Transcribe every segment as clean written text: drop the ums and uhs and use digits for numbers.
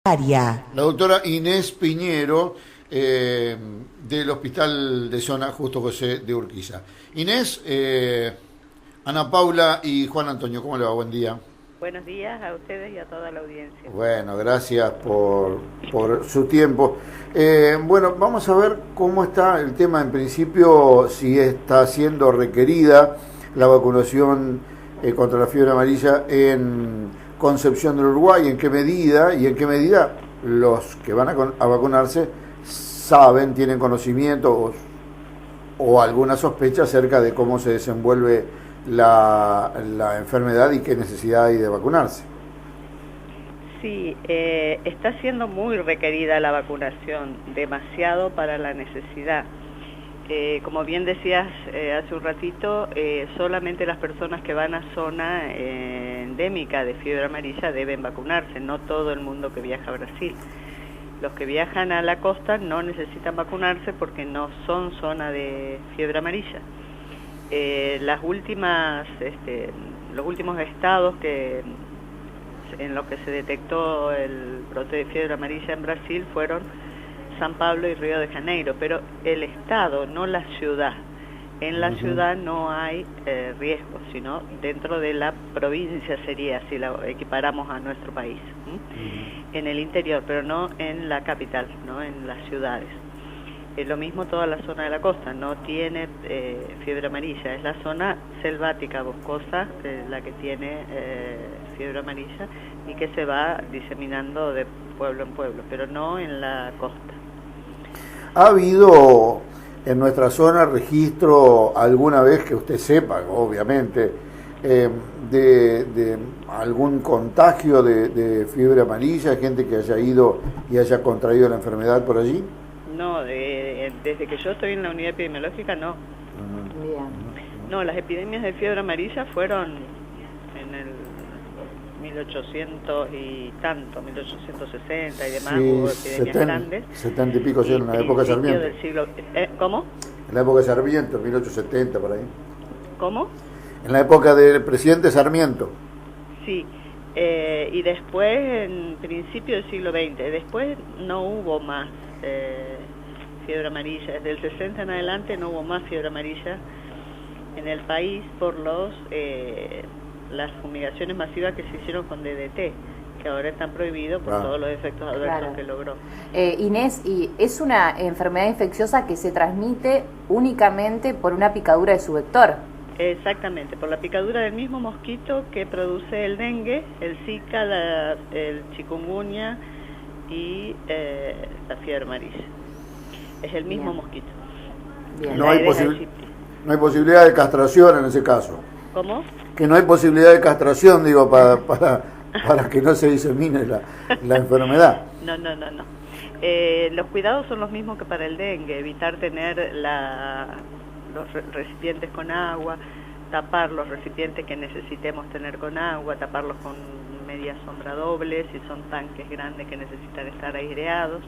La doctora Inés Piñero, del Hospital de Zona Justo José de Urquiza. Inés, Ana Paula y Juan Antonio, ¿cómo le va? Buen día. Buenos días a ustedes y a toda la audiencia. Bueno, gracias por su tiempo. Bueno, vamos a ver cómo está el tema en principio, si está siendo requerida la vacunación contra la fiebre amarilla en Concepción del Uruguay, en qué medida y en qué medida los que van a vacunarse saben, tienen conocimiento o alguna sospecha acerca de cómo se desenvuelve la enfermedad y qué necesidad hay de vacunarse. Sí, está siendo muy requerida la vacunación, demasiado para la necesidad. Como bien decías hace un ratito, solamente las personas que van a zona endémica de fiebre amarilla deben vacunarse, no todo el mundo que viaja a Brasil. Los que viajan a la costa no necesitan vacunarse porque no son zona de fiebre amarilla. Los últimos estados en los que se detectó el brote de fiebre amarilla en Brasil fueron San Pablo y Río de Janeiro, pero el estado, no la ciudad. En la ciudad no hay riesgo, sino dentro de la provincia sería, si la equiparamos a nuestro país, en el interior, pero no en la capital, no en las ciudades. Lo mismo toda la zona de la costa, no tiene fiebre amarilla, es la zona selvática, boscosa, la que tiene fiebre amarilla y que se va diseminando de pueblo en pueblo, pero no en la costa. ¿Ha habido en nuestra zona registro alguna vez que usted sepa, obviamente, de algún contagio de fiebre amarilla, gente que haya ido y haya contraído la enfermedad por allí? No, desde que yo estoy en la unidad epidemiológica, no. No, las epidemias de fiebre amarilla fueron en el 1800 y tanto, 1860 y demás, sí, hubo epidemias grandes. 70 y pico, sí, en la época de Sarmiento. Del siglo, ¿cómo? En la época de Sarmiento, 1870, por ahí. ¿Cómo? En la época del presidente Sarmiento. Sí, y después, en principio del siglo XX, después no hubo más fiebre amarilla. Desde el 60 en adelante no hubo más fiebre amarilla en el país por las fumigaciones masivas que se hicieron con DDT, que ahora están prohibidos por todos los efectos adversos que logró. Inés, ¿y es una enfermedad infecciosa que se transmite únicamente por una picadura de su vector? Exactamente, por la picadura del mismo mosquito que produce el dengue, el Zika, el chikungunya y la fiebre amarilla. Es el mismo mosquito. Bien. No hay posibilidad de castración en ese caso. ¿Cómo? Que no hay posibilidad de castración, digo, para que no se disemine la enfermedad. No. Los cuidados son los mismos que para el dengue, evitar tener los recipientes con agua, tapar los recipientes que necesitemos tener con agua, taparlos con media sombra doble, si son tanques grandes que necesitan estar aireados,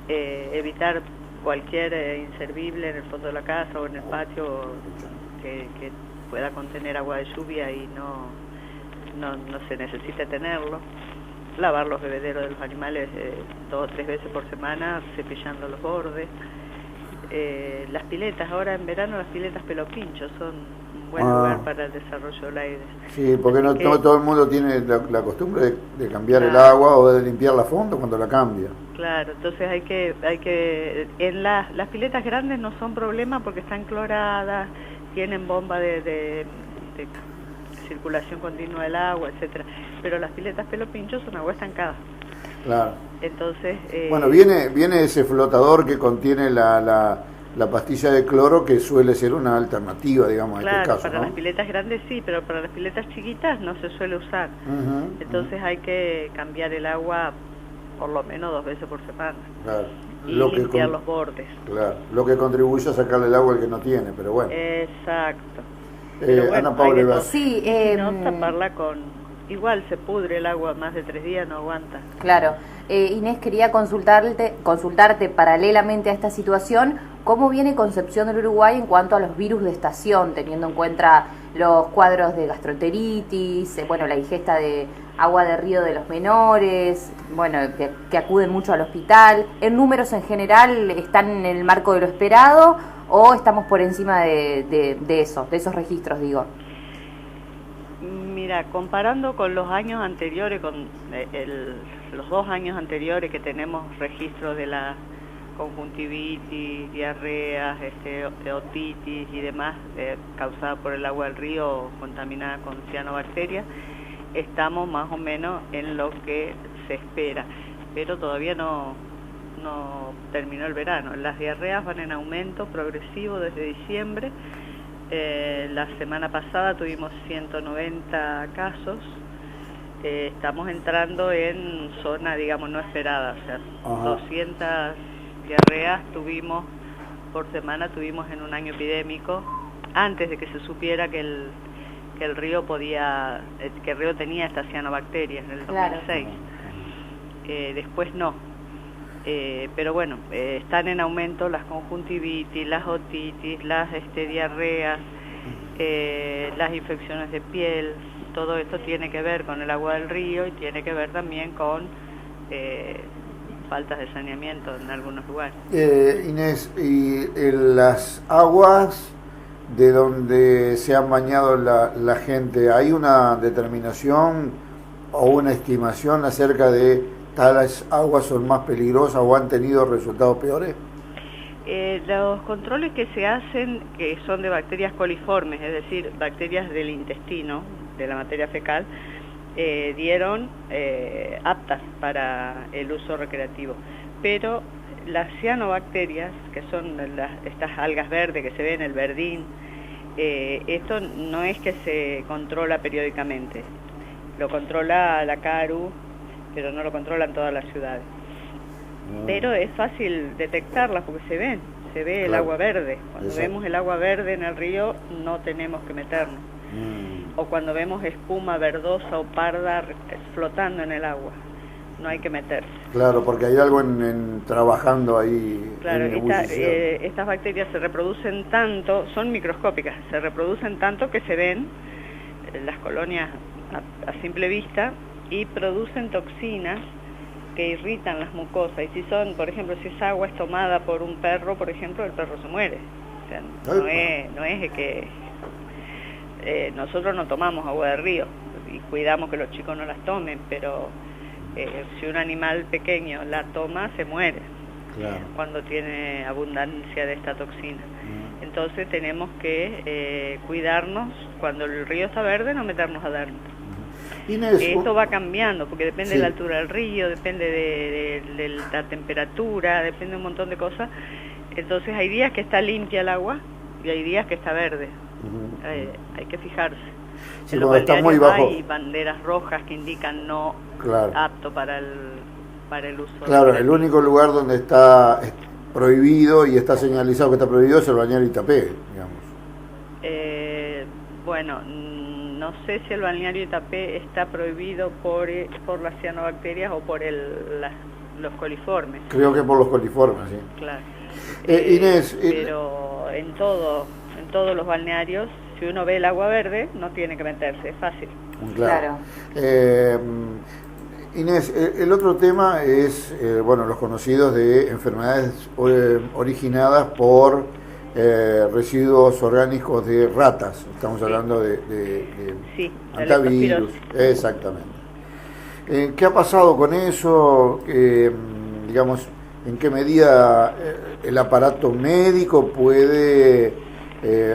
evitar cualquier inservible en el fondo de la casa o en el patio que pueda contener agua de lluvia y no se necesite tenerlo, lavar los bebederos de los animales 2 o 3 veces por semana, cepillando los bordes. Las piletas, ahora en verano las piletas pelo pincho son un buen lugar para el desarrollo del aire. Sí, porque no todo el mundo tiene la costumbre de cambiar el agua o de limpiar la fondo cuando la cambia. Claro, entonces hay que en las piletas grandes no son problema porque están cloradas, tienen bomba de circulación continua del agua, etcétera. Pero las piletas pelo pincho son agua estancada. Claro. Entonces, bueno, viene ese flotador que contiene la pastilla de cloro, que suele ser una alternativa, digamos, en este caso, para las piletas grandes sí, pero para las piletas chiquitas no se suele usar. Entonces hay que cambiar el agua por lo menos 2 veces por semana. Claro. Y limpiar los bordes. Claro, lo que contribuye a sacarle el agua al que no tiene, pero bueno. Exacto. Pero bueno, Ana Paula, sí, no taparla con... Igual se pudre el agua, más de 3 días no aguanta. Claro. Inés, quería consultarte paralelamente a esta situación, ¿cómo viene Concepción del Uruguay en cuanto a los virus de estación, teniendo en cuenta los cuadros de gastroenteritis, bueno, la ingesta de agua de río de los menores, bueno, que acuden mucho al hospital. ¿En números en general están en el marco de lo esperado o estamos por encima de esos registros, digo? Mira, comparando con los años anteriores, con los 2 años anteriores que tenemos registro de la conjuntivitis, diarreas, otitis y demás causada por el agua del río contaminada con cianobacterias, estamos más o menos en lo que se espera, pero todavía no terminó el verano. Las diarreas van en aumento progresivo desde diciembre. La semana pasada tuvimos 190 casos. Estamos entrando en zona, digamos, no esperada, o sea, 200 diarreas tuvimos por semana, tuvimos en un año epidémico, antes de que se supiera que el río tenía estas cianobacterias en el 2006. Después no. Pero bueno, están en aumento las conjuntivitis, las otitis, las diarreas, las infecciones de piel. Todo esto tiene que ver con el agua del río y tiene que ver también con faltas de saneamiento en algunos lugares. Inés, ¿y las aguas de donde se han bañado la gente, hay una determinación o una estimación acerca de tales aguas son más peligrosas o han tenido resultados peores? Los controles que se hacen, que son de bacterias coliformes, es decir, bacterias del intestino, de la materia fecal, dieron aptas para el uso recreativo. Pero las cianobacterias, que son estas algas verdes que se ven, el verdín, esto no es que se controla periódicamente. Lo controla la CARU, pero no lo controlan todas las ciudades. Pero es fácil detectarlas porque se ve claro, el agua verde. Cuando vemos el agua verde en el río no tenemos que meternos. O cuando vemos espuma verdosa o parda flotando en el agua, no hay que meterse. Claro, porque hay algo trabajando ahí. Claro, estas bacterias se reproducen tanto, son microscópicas, se reproducen tanto que se ven las colonias a simple vista y producen toxinas que irritan las mucosas. Y si son, por ejemplo, si esa agua es tomada por un perro, por ejemplo, el perro se muere. O sea, no es que nosotros no tomamos agua de río y cuidamos que los chicos no las tomen, pero si un animal pequeño la toma, se muere. Claro. Cuando tiene abundancia de esta toxina. Entonces tenemos que cuidarnos, cuando el río está verde, no meternos adentro. Inés, esto va cambiando, porque depende de la altura del río, depende de la temperatura, depende de un montón de cosas. Entonces hay días que está limpia el agua y hay días que está verde. Hay que fijarse. Sí, en los está muy bajo. Hay banderas rojas que indican no apto para el uso. Claro, el único lugar donde está prohibido y está señalizado que está prohibido es el balneario Itapé, digamos. Bueno, no sé si el balneario Itapé está prohibido por las cianobacterias o por los coliformes. Creo que por los coliformes, sí. Claro. Inés, pero en todos los balnearios, si uno ve el agua verde, no tiene que meterse, es fácil. Claro. Inés, el otro tema es, los conocidos de enfermedades originadas por residuos orgánicos de ratas. Estamos hablando de hantavirus. Exactamente. ¿Qué ha pasado con eso? Digamos, ¿en qué medida el aparato médico puede,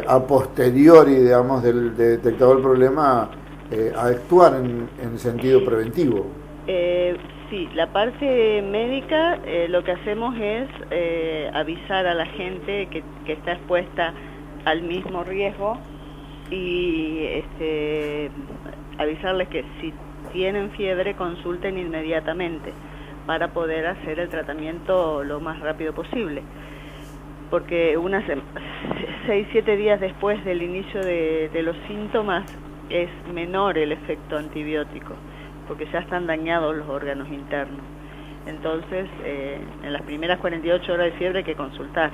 a posteriori, digamos, de detectado el problema, actuar en sentido preventivo? Sí, la parte médica lo que hacemos es avisar a la gente que está expuesta al mismo riesgo y avisarles que si tienen fiebre consulten inmediatamente para poder hacer el tratamiento lo más rápido posible, porque 6-7 días después del inicio de los síntomas es menor el efecto antibiótico, porque ya están dañados los órganos internos. Entonces, en las primeras 48 horas de fiebre hay que consultar.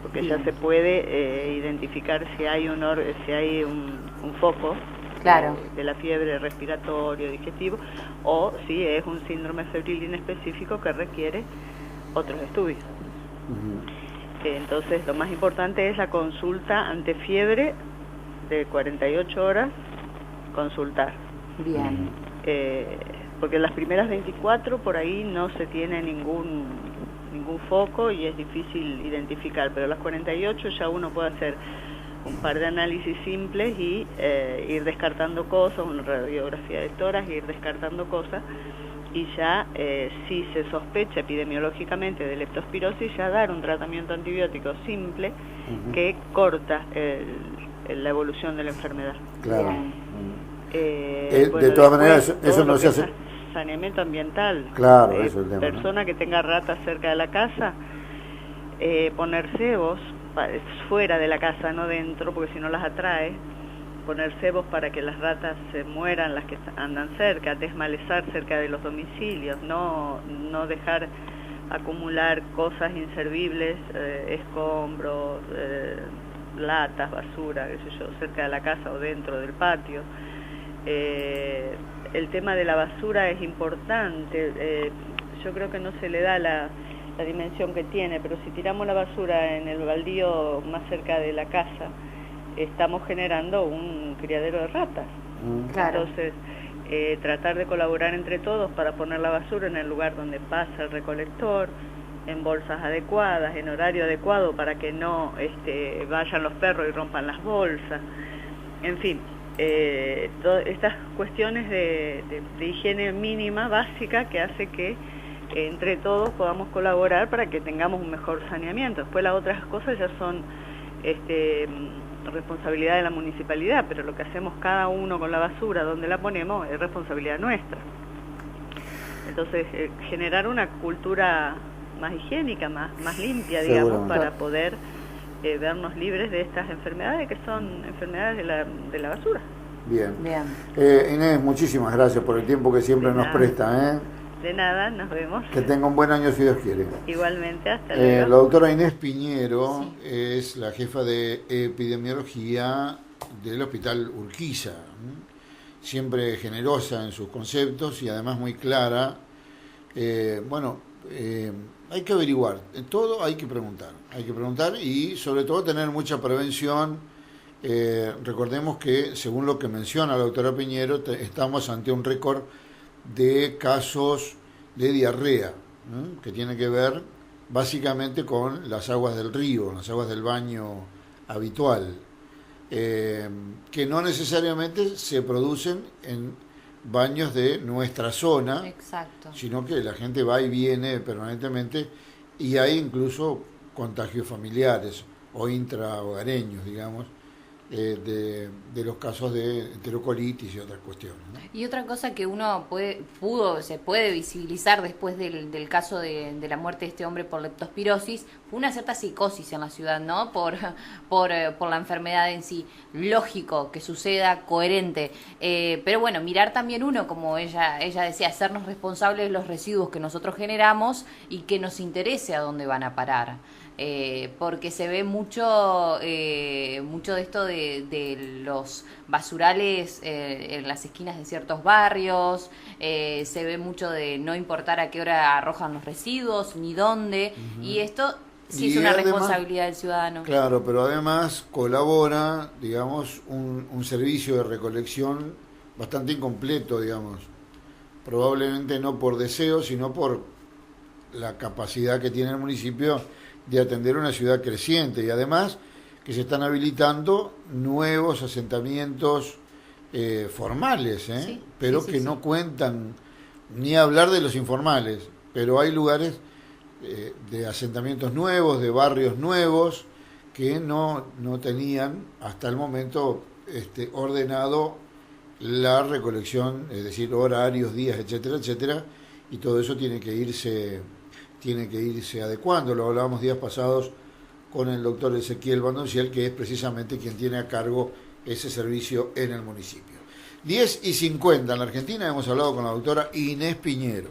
porque Bien. ya se puede identificar si hay un foco Claro. de la fiebre respiratorio, digestivo, o si es un síndrome febril inespecífico que requiere otros estudios. Entonces, lo más importante es la consulta ante fiebre de 48 horas, consultar. Bien. Porque las primeras 24 por ahí no se tiene ningún foco y es difícil identificar, pero a las 48 ya uno puede hacer un par de análisis simples y ir descartando cosas, una radiografía de tórax, ir descartando cosas, y ya si se sospecha epidemiológicamente de leptospirosis, ya dar un tratamiento antibiótico simple que corta la evolución de la enfermedad. Claro. Bueno, de todas maneras, todo eso lo no que se hace. es saneamiento ambiental. Claro, eso es el tema, Persona ¿no? que tenga ratas cerca de la casa, poner cebos fuera de la casa, no dentro, porque si no las atrae. Poner cebos para que las ratas se mueran, las que andan cerca, desmalezar cerca de los domicilios, no dejar acumular cosas inservibles, escombros, latas, basura, qué sé yo, cerca de la casa o dentro del patio. El tema de la basura es importante, yo creo que no se le da la dimensión que tiene, pero si tiramos la basura en el baldío más cerca de la casa, estamos generando un criadero de ratas. Claro. Entonces, tratar de colaborar entre todos para poner la basura en el lugar donde pasa el recolector, en bolsas adecuadas, en horario adecuado para que no vayan los perros y rompan las bolsas. En fin, estas cuestiones de higiene mínima, básica, que hace que entre todos podamos colaborar para que tengamos un mejor saneamiento. Después las otras cosas ya son responsabilidad de la municipalidad, pero lo que hacemos cada uno con la basura, donde la ponemos, es responsabilidad nuestra. Entonces, generar una cultura más higiénica, más limpia, digamos, para poder vernos libres de estas enfermedades que son enfermedades de la basura. Bien. Bien. Inés, muchísimas gracias por el tiempo que siempre nos presta. De nada, nos vemos. Que tenga un buen año si Dios quiere. Igualmente, hasta luego. La doctora Inés Piñero es la jefa de epidemiología del Hospital Urquiza. Siempre generosa en sus conceptos y además muy clara. Hay que averiguar, todo hay que preguntar y sobre todo tener mucha prevención. Recordemos que según lo que menciona la doctora Piñero, estamos ante un récord de casos de diarrea, que tiene que ver básicamente con las aguas del río, las aguas del baño habitual, que no necesariamente se producen en baños de nuestra zona. Exacto. Sino que la gente va y viene permanentemente y hay incluso contagios familiares o intrahogareños, digamos, de los casos de enterocolitis y otras cuestiones, ¿no? Y otra cosa que uno se puede visibilizar después del caso de la muerte de este hombre por leptospirosis, fue una cierta psicosis en la ciudad, ¿no? Por la enfermedad en sí. Lógico que suceda, coherente. Pero bueno, mirar también uno, como ella decía, hacernos responsables de los residuos que nosotros generamos y que nos interese a dónde van a parar. Porque se ve mucho de esto de los basurales en las esquinas de ciertos barrios, se ve mucho de no importar a qué hora arrojan los residuos ni dónde, y esto sí es una responsabilidad del ciudadano. Claro, pero además colabora, digamos, un servicio de recolección bastante incompleto, digamos, probablemente no por deseo, sino por la capacidad que tiene el municipio de atender una ciudad creciente, y además que se están habilitando nuevos asentamientos formales, pero que no cuentan, ni hablar de los informales, pero hay lugares de asentamientos nuevos, de barrios nuevos, que no tenían hasta el momento ordenado la recolección, es decir, horarios, días, etcétera, etcétera, y todo eso tiene que irse adecuando. Lo hablábamos días pasados con el doctor Ezequiel Bandonciel, que es precisamente quien tiene a cargo ese servicio en el municipio. 10:50 en la Argentina, hemos hablado con la doctora Inés Piñero.